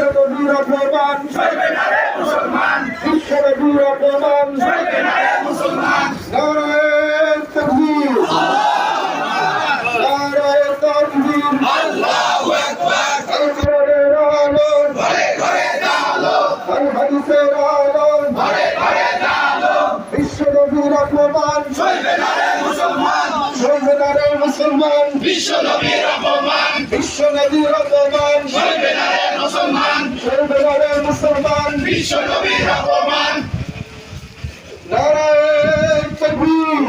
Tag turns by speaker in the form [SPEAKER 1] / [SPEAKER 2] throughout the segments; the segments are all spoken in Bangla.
[SPEAKER 1] বিশ্বনবীর অপমান
[SPEAKER 2] সইবে না রে মুসলমান,
[SPEAKER 1] বিশ্বনবীর অপমান
[SPEAKER 2] সইবে না রে মুসলমান।
[SPEAKER 1] নারায়ে তাকবীর নারায়ে তাকবীর
[SPEAKER 2] আল্লাহু আকবার।
[SPEAKER 1] আল কোরআনের আলো
[SPEAKER 2] ঘরে ঘরে জালো,
[SPEAKER 1] আল হাদিসের আলো
[SPEAKER 2] ঘরে ঘরে জালো,
[SPEAKER 1] বিশ্বনবীর অপমান
[SPEAKER 2] সইবে না রে মুসলমান,
[SPEAKER 1] সইবে না রে মুসলমান
[SPEAKER 2] বিশ্বনবীর অপমান,
[SPEAKER 1] বিশ্বনবীর অপমান
[SPEAKER 2] সইবে না রে মুসলমান,
[SPEAKER 1] সইবে না রে মুসলমান
[SPEAKER 2] বিশ্বনবীর অপমান।
[SPEAKER 1] নারায়ে তাকবীর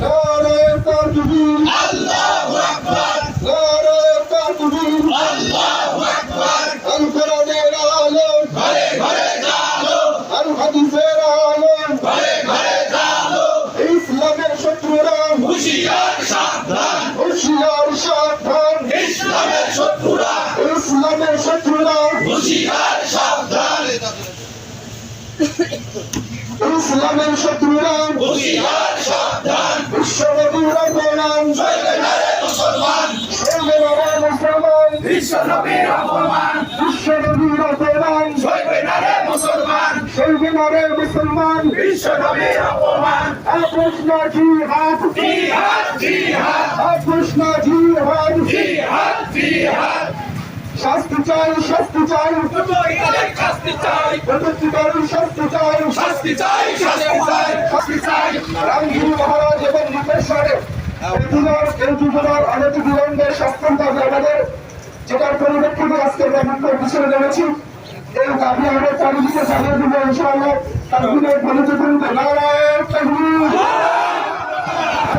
[SPEAKER 1] নারায়ে তাকবীর
[SPEAKER 2] আল্লাহু আকবার,
[SPEAKER 1] নারায়ে তাকবীর
[SPEAKER 2] আল্লাহু আকবার।
[SPEAKER 1] আল কোরআনের আলো
[SPEAKER 2] ঘরে ঘরে জালো,
[SPEAKER 1] আল হাদিসের আলো
[SPEAKER 2] ঘরে ঘরে জালো,
[SPEAKER 1] ইসলামের শত্রুরা
[SPEAKER 2] হুঁশিয়ার সাবধান,
[SPEAKER 1] হুঁশিয়ার সাবধান
[SPEAKER 2] ইসলামের শত্রুরা
[SPEAKER 1] ইসলামের শত্রুরা
[SPEAKER 2] হুঁশিয়ার সাবধান,
[SPEAKER 1] ইসলামের শত্রুরা
[SPEAKER 2] হুঁশিয়ার সাবধান।
[SPEAKER 1] বিশ্বনবীর অপমান
[SPEAKER 2] সইবে না রে মুসলমান,
[SPEAKER 1] সইবে না রে মুসলমান
[SPEAKER 2] বিশ্বনবীর অপমান,
[SPEAKER 1] বিশ্বনবীর অপমান
[SPEAKER 2] সইবে না রে মুসলমান,
[SPEAKER 1] সইবে না রে মুসলমান
[SPEAKER 2] বিশ্বনবীর অপমান।
[SPEAKER 1] আপোষ না জিহাদ
[SPEAKER 2] জিহাদ জিহাদ
[SPEAKER 1] আপোষ না জিহাদ
[SPEAKER 2] জিহাদ জিহাদ,
[SPEAKER 1] শাস্তি চাই শাস্তি চাই
[SPEAKER 2] প্রতিবাদের শাস্তি চাই,
[SPEAKER 1] প্রতিকারী শাস্তি চাই
[SPEAKER 2] শাস্তি চাই, শাস্তি চাই, শাস্তি চাই।
[SPEAKER 1] রামগিরি মহারাজ এবং মুকেশ্বরে এই যুগনার অনেক বিলম্বের শাস্তির দাবি আমাদের, যেটার পরিপ্রেক্ষিতে আজকে আমরা মুখ্য পিছনে নেমেছি। এই দাবি আমরা চারিদিকে চালিয়ে দিব ইনশাআল্লাহ। তার দিনের ভালোতে করতে নারায়ে তাকবীর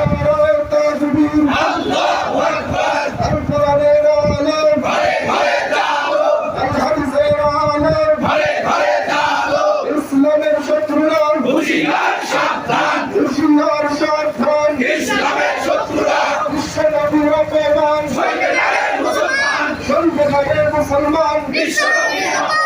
[SPEAKER 1] নারায়ে তাকবীর
[SPEAKER 2] আল্লাহু আকবার।
[SPEAKER 1] আল কোরআনের আলো
[SPEAKER 2] ঘরে ঘরে জালো,
[SPEAKER 1] আল হাদিসের আলো
[SPEAKER 2] ঘরে ঘরে জালো,
[SPEAKER 1] ইসলামের শত্রুরা
[SPEAKER 2] হুঁশিয়ার সাবধান,
[SPEAKER 1] হুঁশিয়ার সাবধান
[SPEAKER 2] ইসলামের শত্রুরা
[SPEAKER 1] বিশ্বনবীর অপমান
[SPEAKER 2] সইবে না রে মুসলমান,
[SPEAKER 1] সইবে না রে মুসলমান
[SPEAKER 2] বিশ্বনবীর অপমান।